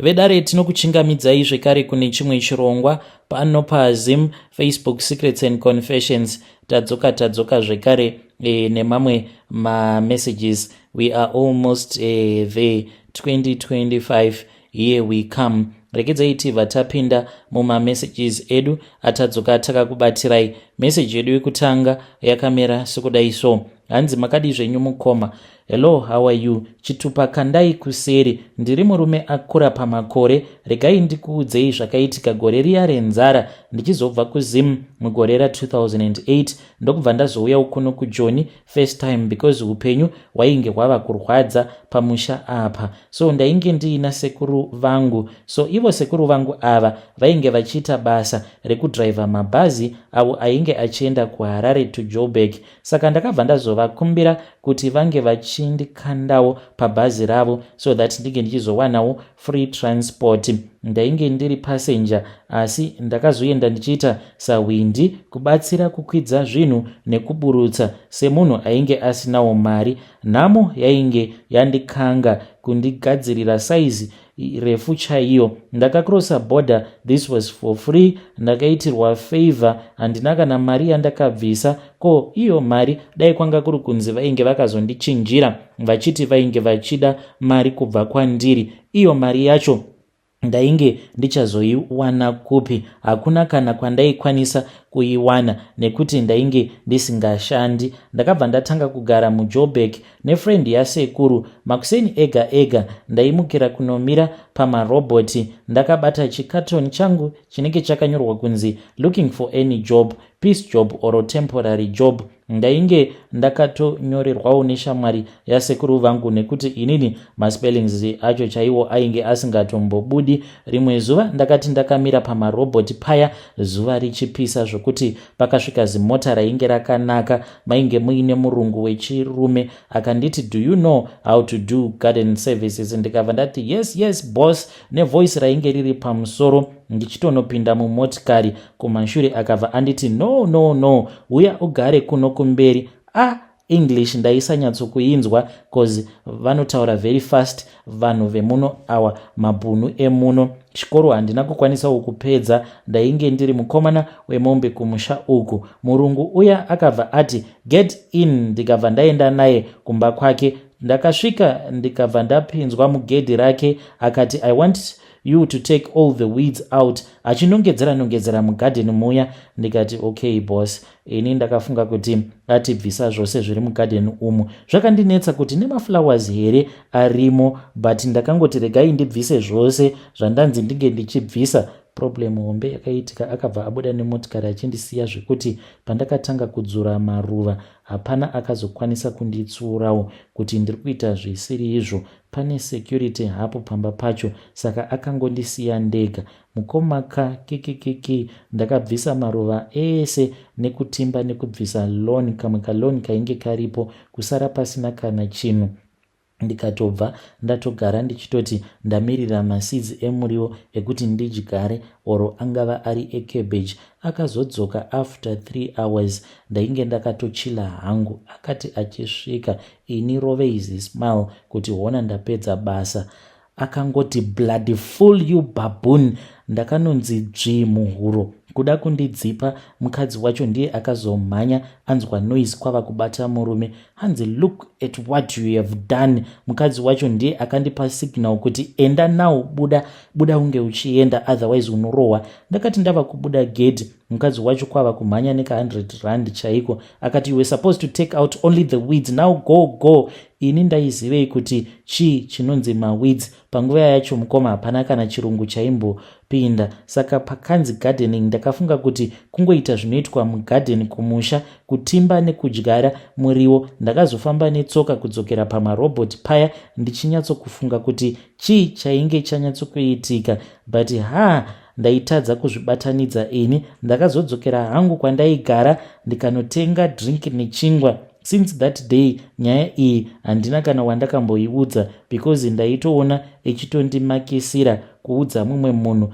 vedare tinokuchingamidzai zvekare kune chimwe chirongwa pano paZim Facebook Secrets and Confessions. Tadzoka zvekare nemamwe messages. We are almost there. 2025 here we come. Rekedzai tibva tapinda mumamessages edu atadzoka takakubatirai. Message yedu yekutanga yakamera sekudai so. Hanzi makadi zvenyu mukoma. Hello, how are you? Chitupa kandai kuseri. Ndiri murume akura pamakore. Regai ndikuudzei zvakaitika gore riya renzara. Ndichizobva kuZim mugore ra2008. Ndokubva ndazouya ukuno kuJoni first time because upenyu hwainge hwava kurwadza pamusha apa. So ndainge ndiina sekuru vangu. So ivo sekuru vangu ava vainge vachiita basa rekudriva mabhazi avo ainge achienda kuHarare to Joburg. Saka ndakabva ndazovakumbira kuti vange vachindikandawo pabhazi ravo so that ndinge ndichizowanawo free transport. Ndainge ndiri passenger asi ndakazoenda ndichiita sawindi kubatsira kukwidza zvinhu nekuburutsa semunhu ainge asinawo mari. Nhamo yainge yandikanga kundigadzirira saizi refu chaiyo. Ndakakrosa border, this was for free. Ndakaitirwa favor, handina kana mari yandakabvisa. Ko iyo mari dai kwanga kuri kunzi vainge vakazondichinjira vachiti vainge vachida mari kubva kwandiri. Iyo mari yacho ndainge ndichazoiwana kupi? Hakuna kana kwandaikwanisa kuiwana nekuti ndainge ndisingashandi. Ndakabva ndatanga kugara muJoburg nefriend yasekuru. Makuseni ega ndaimukira kunomira pamarobhoti ndakabata chikatoni changu chinenge chakanyorwa kunzi looking for any job, peace job or temporary job. Ndainge ndakatonyorerwawo neshamwari yasekuru vangu nekuti inini maspellings acho chaiwo ainge asingatombobudi. Rimwe zuva ndakati ndakamira pamarobhoti paya zuva richipisa zvokuti pakasvika zimota rainge rakanaka. Mainge muine murungu wechirume akanditi do you know how to do garden services? Ndikabva ndati yes boss nevoice rainge riri pamusoro. Ndichitonopinda mumotikari kumashure akabva anditi no uya ugare kuno kumberi. English ndaisanyatsokuinzwa cause vanotaura very fast vanhu vemuno awa mabhunu emuno. Chikoro handina kukwanisawo kupedza, ndainge ndiri mukomana wemombe kumusha uku. Murungu uya akabva ati get in, ndikabva ndaenda naye kumba kwake. Ndakasvika ndikabva ndapinzwa mugedhi rake akati I want you to take all the weeds out, achinongedzera mugarden muya. Ndikati okay boss. Ini ndakafunga kuti atibvisa zvose zviri mugarden umu. Zvakandinetsa kuti nemaflowers here arimo, but ndakangoti regai ndibvise zvose zvandanzi ndinge ndichibvisa. Problem hombe yakaitika, akabva abuda nemotikari achindisiya zvekuti pandakatanga kudzura maruva hapana akazokwanisa kunditsuurawo kuti ndiri kuita zvisiri izvo. Pane security hapo pamba pacho, saka akangondisiya ndega. Mukomaka kiki ndakabvisa maruva ese nekutimba nekubvisa lawn, kamwe kalawn kainge karipo kusara pasina kana chinhu. Ndikatobva ndatogara ndichitoti ndamirira maseeds emuriwo ekuti ndidyare oro angava ari ecabbage. Akazodzoka after 3 hours. Ndainge ndakatochila hangu. Akati achisvika, ini roveizi smile kuti hona ndapedza basa. Akangoti bloody fool you baboon. Ndakanonzi dzvi muhuro kuda kundidzipa. Mukadzi wacho ndiye akazomhanya anzwa noise kwava kubata murume. Hanzi look at what you have done. Mukadzi wacho ndiye akandipa signal kuti enda now, buda unge uchienda otherwise unorohwa. Ndakati ndava kubuda gate, mukadzi wacho kwava kumhanya neka 100 rand chaiko. Akati you were supposed to take out only the weeds, now go. Ini ndaizivei kuti chinonzi maweeds. Panguva yacho mukoma hapana kana chirungu chaimbopinda. Saka pakanzi gardening ndakafunga kuti kungoita zvinoitwa mugarden kumusha, kutimba nekudyara muriwo. Ndakazofamba netsoka kudzokera pamarobhoti paya ndichinyatsokufunga kuti chainge chanyatsokuitika, but ndaitadza kuzvibatanidza. Ini ndakazodzokera hangu kwandaigara ndikanotenga drink nechingwa. Since that day nyaya iyi handina kana wandakamboiudza because ndaitoona ichitondimakisira kuudza mumwe munhu.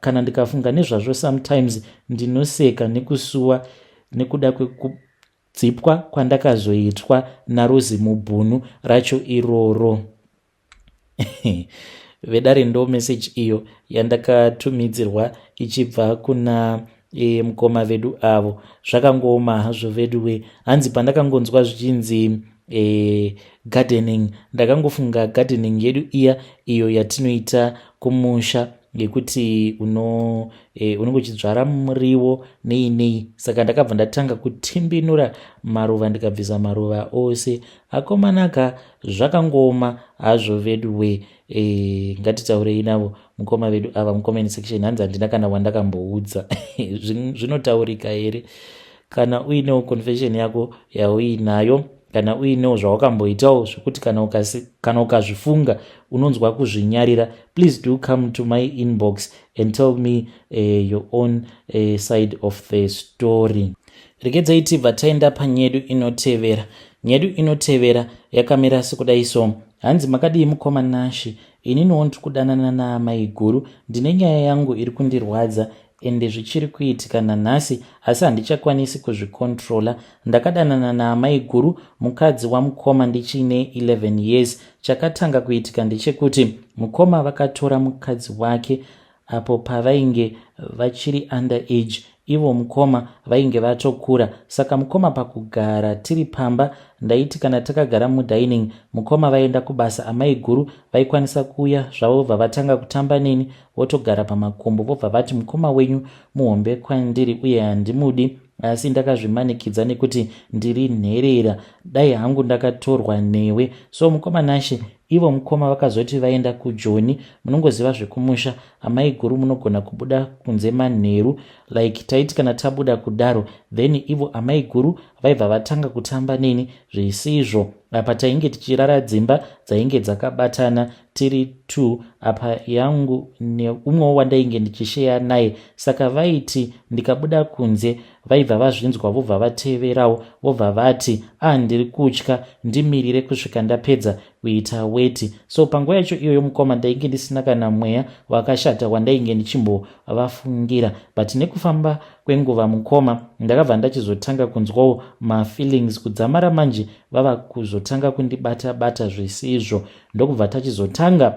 Kana ndikafunga nezvazvo sometimes ndinoseka nekusuwa nekuda kwekudzipwa kwandakazoitwa naRozi mubhunu racho iroro. vedare ndo message iyo yandakatumidzirwa ichibva kuna mukoma vedu avo. Zvakangooma hazvo vedu we. Hanzi pandakangonzwa zvichinzi gardening, ndakangofunga gardening yedu iyo yatinoita kumusha yekuti unenge uchidzvara muriwo nei. Saka ndakabva ndatanga kutimbinura maruva ndikabvisa maruva ose. Akomanaka zvakangooma hazvo vedu we. Ngatitaurei navo mukoma vedu ava mucomment section. Hanzi handina kana wandakamboudza zvinotaurika here? Kana uinewo confession yako yauinayo, kana uinewo zvawakamboitawo zvokuti kana ukazvifunga unonzwa kuzvinyarira, please do come to my inbox and tell me your own side of the story. Regedzai tibva taenda panyedu inotevera. Nyedu inotevera yakamira sekudai so. Hanzi makadii mukoma Nashi? Ininiwo ndiri kudanana naamai guru. Ndine nyaya yangu iri kundirwadza ende zvichiri kuitika nanhasi, asi handichakwanisi kuzvikontrola. Ndakadanana naamai guru, mukadzi wamukoma ndichiine 11 years. Chakatanga kuitika ndechekuti mukoma vakatora mukadzi wake apo pavainge vachiri underage. Ivo mukoma vainge vatokura. Saka mukoma pakugara tiri pamba, ndaiti kana takagara mudining mukoma vaenda kubasa, amai guru vaikwanisa kuuya zvavo vobva vatanga kutamba neni, votogara pamakumbo vobva vati mukoma wenyu muhombe kwandiri uye handimudi, asi ndakazvimanikidza nekuti ndiri nherera, dai hangu ndakatorwa newe. So mukoma Nashi, ivo mukoma vakazoti vaenda kujoni. Munongoziva zvekumusha, amai guru munogona kubuda kunze manheru, like taiti kana tabuda kudaro, then ivo amai guru vaibva vatanga kutamba neni zvisizvo. Apa tainge tichirara dzimba dzainge dzakabatana tiri 2, apa yangu neumwewo wandainge ndichisheya naye. Saka vaiti ndikabuda kunze vaibva vazvinzwa vobva vateverawo, vobva vati ndiri kutya, ndimirire kusvika ndapedza kuita weti. So panguva yacho iyoyo mukoma ndainge ndisina kana mweya wakashata wandainge ndichimbovafungira, but nekufamba kwenguva mukoma ndakabva ndachizotanga kunzwawo mafeelings. Kudzamara manje vava kuzotanga kundibata zvisizvo, ndokubva tachizotanga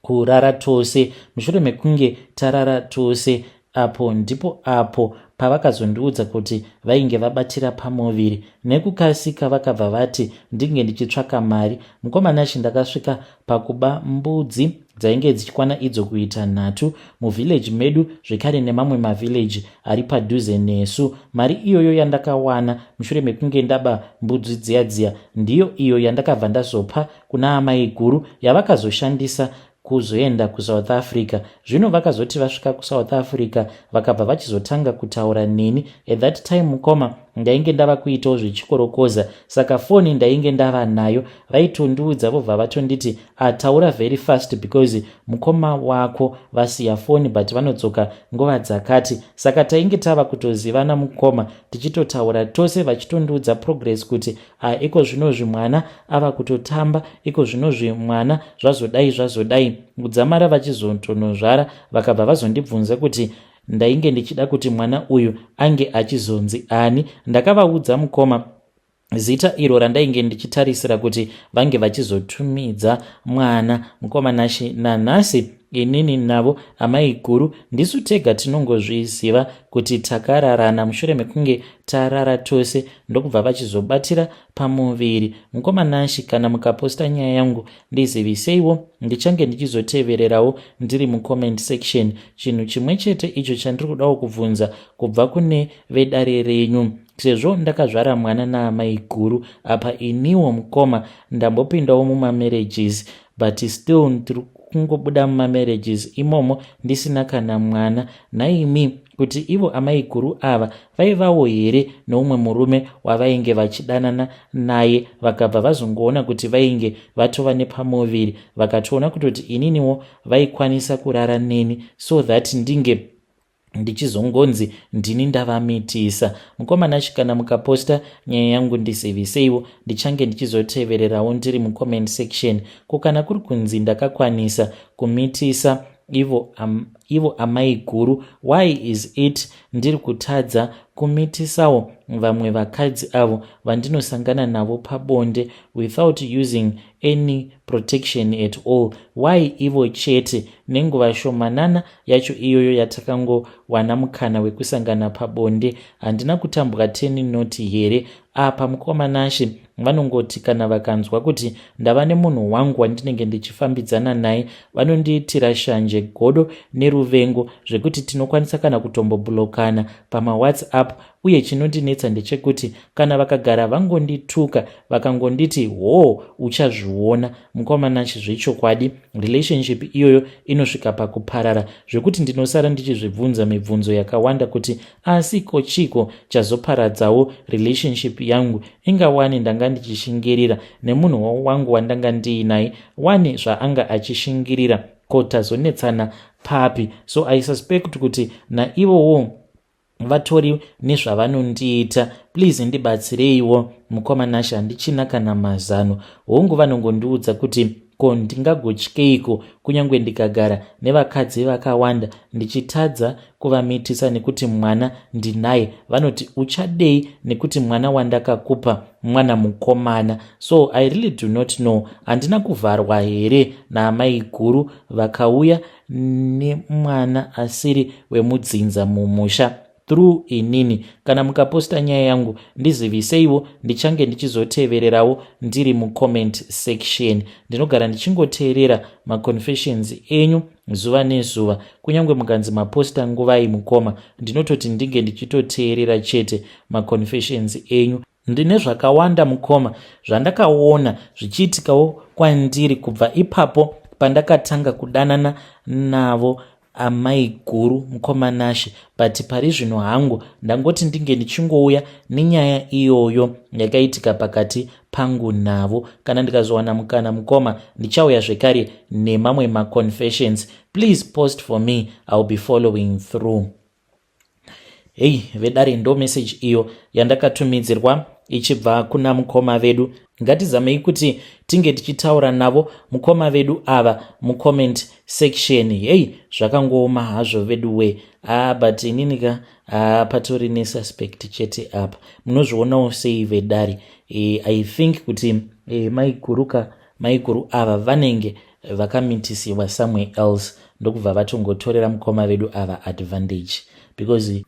kurara tose. Mushure mekunge tarara tose, apo ndipo apo pavakazondiudza kuti vainge vabatira pamuviri. Nekukasika vakabva vati ndinge ndichitsvaka mari. Mukoma Nashi ndakasvika pakuba mbudzi dzainge dzichikwana idzo kuita 3 muvhileji medu, zvekare nemamwe mavhileji ari padhuze nesu. Mari iyoyo yandakawana mushure mekunge ndaba mbudzi dziya ndiyo iyo yandakabva ndazopa kuna amai guru, yavakazoshandisa kuzoenda kuSouth Africa. Zvino vakazoti vasvika kuSouth Africa vakabva vachizotanga kutaura neni. At that time mukoma ndainge ndava kuitawo zvichikorokoza, saka foni ndainge ndava nayo. Vaitondiudza vobva vatonditi taura very fast because mukoma wako vasiya foni but vanodzoka nguva dzakati. Saka tainge tava kutozivana mukoma, tichitotaura tose vachitondiudza progress kuti iko zvino zvimwana ava kutotamba, iko zvino zvimwana zvazodai. Kudzamara vachizotonozvara vakabva vazondibvunza kuti ndainge ndichida kuti mwana uyu ange achizonzi ani. Ndakavaudza mukoma zita iro randainge ndichitarisira kuti vange vachizotumidza mwana. Mukoma Nashi, nanhasi inini navo amai guru ndisu tega tinongozviziva kuti takararana. Mushure mekunge tarara tose ndokubva vachizobatira pamuviri. Mukoma Nashi, kana mukaposta nyaya yangu ndiziviseiwo, ndichange ndichizotevererawo ndiri mucomment section. Chinhu chimwe chete icho chandiri kudawo kubvunza kubva kune vedare renyu, sezvo ndakazvara mwana naamai guru, apa iniwo mukoma ndambopindawo mumamarriages but still ndiri kungobuda mumamarriages imomo ndisina kana mwana. Naimi kuti ivo amai guru ava vaivawo here neumwe murume wavainge vachidanana naye, vakabva vazongoona kuti vainge vatova nepamuviri, vakatoona kutoti ininiwo vaikwanisa kurara neni so that ndinge ndichizongonzi ndini ndavamitisa. Mukoma Nashi, kana mukaposta nyaya yangu ndiziviseiwo, ndichange ndichizotevererawo ndiri mucomment section. Kana kuri kunzi ndakakwanisa kumitisa ivo amai guru, why is it ndiri kutadza kumitisawo vamwe vakadzi avo vandinosangana navo pabonde without using any protection at all? Why ivo chete? Nenguva shomanana yacho iyoyo yatakangowana mukana wekusangana pabonde, handina kutambwa 10 noti here? Apa mukomanashe vanongoti kana vakanzwa kuti ndava nemunhu wangu wandinenge ndichifambidzana naye, vanondiitira shanje, godo neruvengo zvekuti tinokwanisa kana kutombobhulokana pamawhatsapp. Uye chinondinetsa ndechekuti kana vakagara vangondituka vakangonditi uchazviona, mukomanashe zvechokwadi relationship iyoyo inosvika pakuparara zvekuti ndinosara ndichizvibvunza mibvunzo yakawanda kuti asi kochiko chazoparadzawo relationship yangu? Ingawani ndanga ndichishingirira nemunhu wangu wandanga ndiinaye, wani zvaanga achishingirira, ko tazonetsana papi? So I suspect kuti naivowo vatori nezvavanondiita. Please ndibatsireiwo mukomanashe, handichina kana mazano. Hongu vanongondiudza kuti ko ndingagotyeiko kunyange ndikagara nevakadzi vakawanda ndichitadza kuvamitisa nekuti mwana ndinaye? Vanoti uchadei nekuti mwana wandakakupa mwana mukomana? So I really do not know. Handina kuvharwa here naamai guru vakauya nemwana asiri wemudzinza mumusha through inini? Kana mukaposta nyaya yangu ndiziviseiwo, ndichange ndichizotevererawo ndiri mucomment section. Ndinogara ndichingoteerera maconfessions enyu zuva nezuva, kunyange mukanzi maposta nguvai mukoma, ndinototi ndinge ndichitoteerera chete maconfessions enyu. Ndine zvakawanda mukoma zvandakaona zvichiitikawo kwandiri kubva ipapo pandakatanga kudanana navo amai guru mukomanashe, but pari zvino hangu ndangoti ndinge ndichingouya nenyaya iyoyo yakaitika pakati pangu navo. Kana ndikazowana mukana mukoma, ndichauya zvekare nemamwe maconfessions. Please post for me, I'll be following through. Hey vedare, ndo message iyo yandakatumidzirwa ichibva kuna mukoma vedu. Ngatizamei kuti tinge tichitaura navo mukoma vedu ava mucomment section. Hey, zvakangooma hazvo vedu we. But ininika patori nesuspect chete apa. Munozvionawo sei vedare? I think kuti maiguru ava vanenge vakamitisiwa somewhere else, ndokubva vatongotorera mukoma vedu ava advantage, because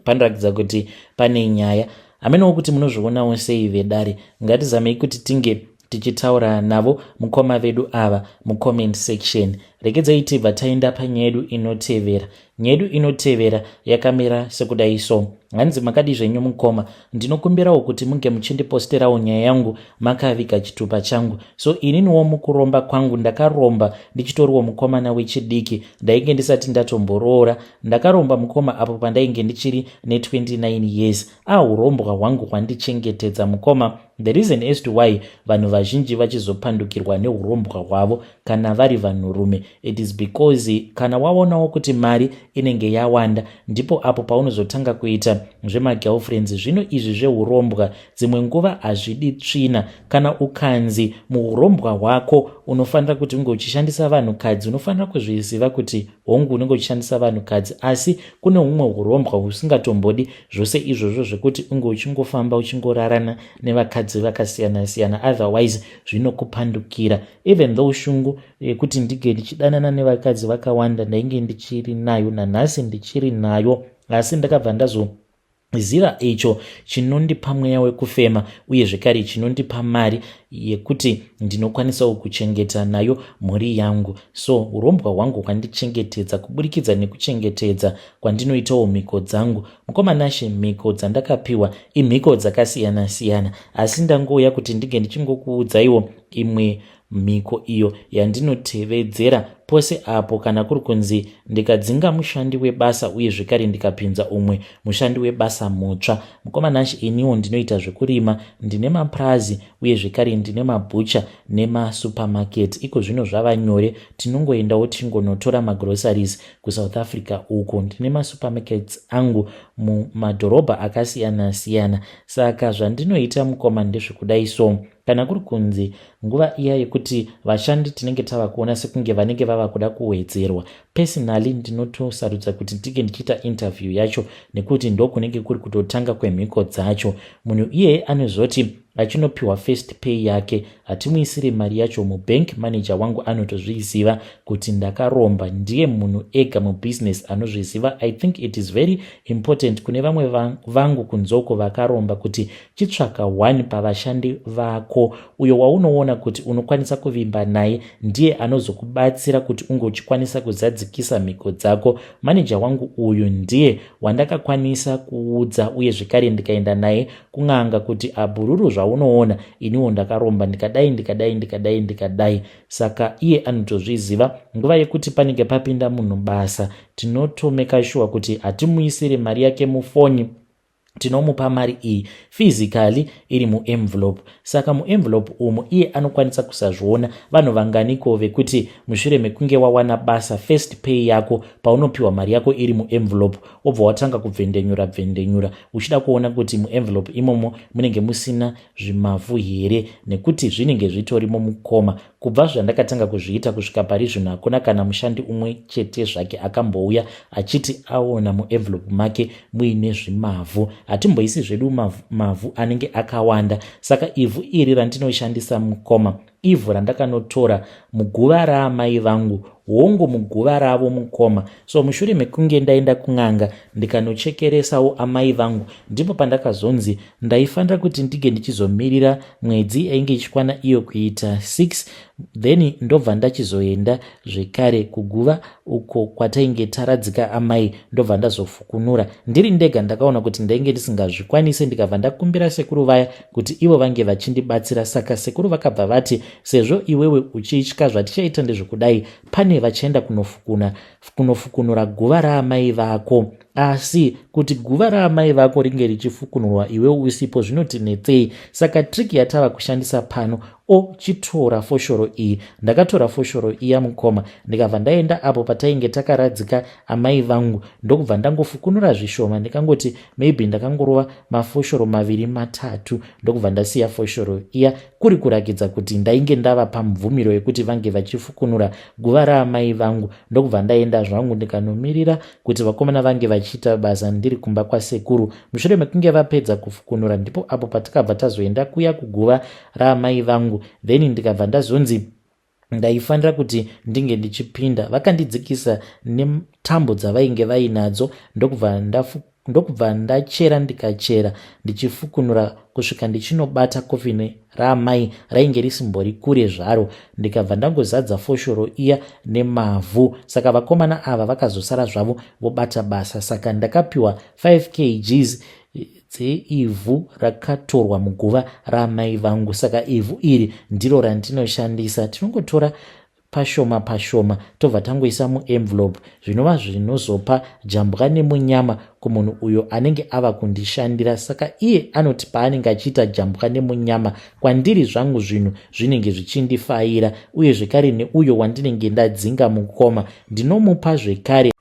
panoratidza kuti pane nyaya. Hamenewo kuti munozvionawo sei vedare? Ngatizamei kuti tinge tichitaura navo mukoma vedu ava mucomment section. Regedzai tibva taenda panyaya yedu inotevera. Nyaya yedu inotevera yakamira sekudai so. Hanzi makadi zvenyu mukoma, ndinokumbirawo kuti munge muchindiposterawo nyaya yangu makaviga chitupa changu. So ininiwo mukuromba kwangu ndakaromba ndichitoriwo mukomana wechidiki, ndainge ndisati ndatomboroora. Ndakaromba mukoma apo pandainge ndichiri ne29 years. Urombwa hwangu hwandichengetedza mukoma. The reason as to why vanhu vazhinji vachizopandukirwa neurombwa hwavo kana vari vanhurume, it is because kana waonawo kuti mari inenge yawanda, ndipo apo paunozotanga kuita zvemagirlfriends. Zvino izvi zveurombwa dzimwe nguva hazvidi tsvina. Kana ukanzi muurombwa hwako unofanira kuti unge uchishandisa vanhukadzi, unofanira kuzviziva kuti hongu unenge uchishandisa vanhukadzi, asi kune humwe urombwa husingatombodi zvose izvozvo zvekuti unge uchingofamba uchingorarana nevakadzi vakasiyana-siyana, otherwise zvinokupandukira. Even though shungu kuti ndige ndichidanana nevakadzi vakawanda ndainge ndichiri nayo, nanhasi ndichiri nayo, asi ndakabva ndazoziva icho chinondipa mweya wekufema uye zvekare chinondipa mari yekuti ndinokwanisawo kuchengeta nayo mhuri yangu. So urombwa hwangu hwandichengetedza kuburikidza nekuchengetedza kwandinoitawo mhiko dzangu. Mukomanashe, mhiko dzandakapiwa imhiko dzakasiyana-siyana, asi ndangouya kuti ndige ndichingokuudzaiwo imwe mhiko iyo yandinotevedzera pose apo kana kuri kunzi ndikadzinga mushandi webasa uye zvekare ndikapinza umwe mushandi webasa mutsva. Mukomanashe, iniwo ndinoita zvekurima, ndine maprazi uye zvekare ndine mabhucha nemasupermarket. Iko zvino zvava nyore, tinongoendawo tingonotora magroceries kuSouth Africa uko. Ndine masupermarkets angu mumadhorobha akasiyana-siyana. Saka zvandinoita mukoma ndezvekudai so. Kana kuri kunzi nguva iya yekuti vashandi tinenge tava kuona sekunge vanenge vava vava kuda kuwedzerwa. Personally ndinotosarudza kuti ndinge ndichiita interview yacho nekuti ndokunenge kuri kutotanga kwemhiko dzacho. Munhu iye anozoti achinopiwa first pay yake hatimuisire mari yacho mubank, manager wangu anotozviziva kuti ndakaromba. Ndiye munhu ega mubusiness anozviziva. I think it is very important kune vamwe vangu kunzoko vakaromba kuti chitsvaka one pavashandi vako uyo waunoona kuti unokwanisa kuvimba naye, ndiye anozokubatsira kuti unge uchikwanisa kuzadzikisa mhiko dzako. Manager wangu uyu ndiye wandakakwanisa kuudza uye zvekare ndikaenda naye kun'anga kuti abhururu zvaunoona iniwo ndakaromba ndikadai. Saka iye anotozviziva. Nguva yekuti panenge papinda munhu basa tinotomeka sure kuti hatimuisire mari yake mufoni, tinomupa mari iyi physically iri muenvelope. Saka muenvelope umu iye anokwanisa kusazviona vanhu vanganiko vekuti mushure mekunge wawana basa first pay yako paunopiwa mari yako iri muenvelope obva watanga kubvendenyura uchida kuona kuti muenvelope imomo munenge musina zvimavhu here, nekuti zvinenge zvitorimo mukoma. Kubva zvandakatanga kuzviita kusvika pari zvino hakuna kana mushandi umwe chete zvake akambouya achiti aona muenvelope make muine zvimavhu. Hatimboisi zvedu mavhu anenge akawanda. Saka ivhu iri randinoshandisa mukoma ivhu randakanotora muguva raamai vangu, hongu muguva ravo mukoma. So mushure mekunge ndaenda kun'anga ndikanochekeresawo amai vangu, ndipo pandakazonzi ndaifanira kuti ndige ndichizomirira mwedzi ainge ichikwana iyo kuita 6, then ndobva ndachizoenda zvekare kuguva uko kwatainge taradzika amai, ndobva ndazofukunura. Ndiri ndega ndakaona kuti ndainge ndisingazvikwanise, ndikabva ndakumbira sekuru vaya kuti ivo vange vachindibatsira. Saka sekuru vakabva vati sezvo iwewe uchitya zvatichaita ndezvekudai, pane vachaenda kunofukunura guva raamai vako. Asi kuti guva raamai vako ringe richifukunurwa iwewe usipo zvinotinetsei? Saka trick yatava kushandisa pano, chitora foshoro iyi. Ndakatora foshoro iya mukoma ndikabva ndaenda apo patainge takaradzika amai vangu, ndokubva ndangofukunura zvishoma. Ndikangoti maybe ndakangorova mafoshoro 2-3 ndokubva ndasiya foshoro iya, kuri kurakidza kuti ndainge ndava pamubvumiro yekuti vange vachifukunura guva raamai vangu. Ndokubva ndaenda zvangu ndikanomiririra kuti vakomana vange vachiita basa ndiri kumba kwasekuru. Mushure mekunge vapedza kufukunura ndipo apo patakabva tazoenda kuya kuguva raamai vangu. Then ndikabva ndazonzi ndaifanira kuti ndinge ndichipinda. Vakandidzikisa netambo dzavainge vainadzo, ndokubva ndachera ndikachera ndichifukunura kusvika ndichinobata kofini raamai rainge risimbori kure zvaro. Ndikabva ndangozadza foshoro iya nemavhu. Saka vakomana ava vakazosara zvavo vobata basa. Saka ndakapiwa 5 kgs dzeivhu rakatorwa muguva raamai vangu. Saka ivhu iri ndiro randinoshandisa. Tinongotora pashoma tobva tangoisa muenvelope, zvinova zvinozopa jambwa nemunyama kumunhu uyo anenge ava kundishandira. Saka iye anoti paanenge achiita jambwa nemunyama kwandiri zvangu zvinhu zvinenge zvichindifaira, uye zvekare neuyo wandinenge ndadzinga mukoma ndinomupa zvekare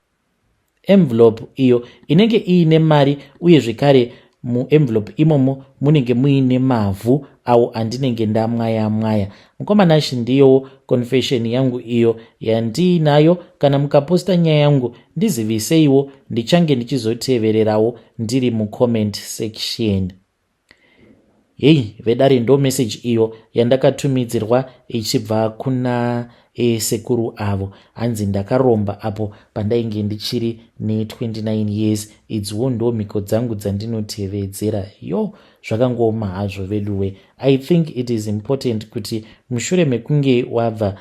envelope iyo inenge iine mari, uye zvekare muenvelope imomo munenge muine mavhu awo andinenge ndamwaya. Mukomana ndiyowo confession yangu iyo yandinayo. Kana mukaposta nyaya yangu ndiziviseiwo, ndichange ndichizotevererawo ndiri mucomment section. Hei vedare, ndo message iyo yandakatumidzirwa ichibva kuna sekuru avo. Hanzi ndakaromba apo pandainge ndichiri ne29 years. Idziwo ndo mhiko dzangu dzandinotevedzera. Zvakangoma hazvo veduwe. I think it is important kuti mushure mekunge wabva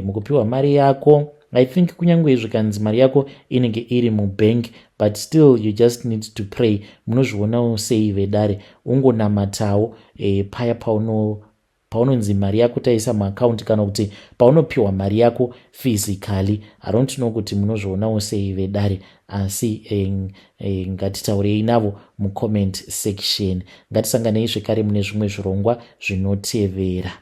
mukupiwa mari yako, I think kunyange zvikanzi mari yako inenge iri mubank, but still you just need to pray. Munozvionawo sei vedare? Ungonamatawo paya paunonzi mari yako taisa muaccount, kana kuti paunopiwa mari yako physically. I don't know kuti munozvionawo sei vedare, asi ngatitaurei navo mucomment section. Ngatisanganei zvekare mune zvimwe zvirongwa zvinotevera.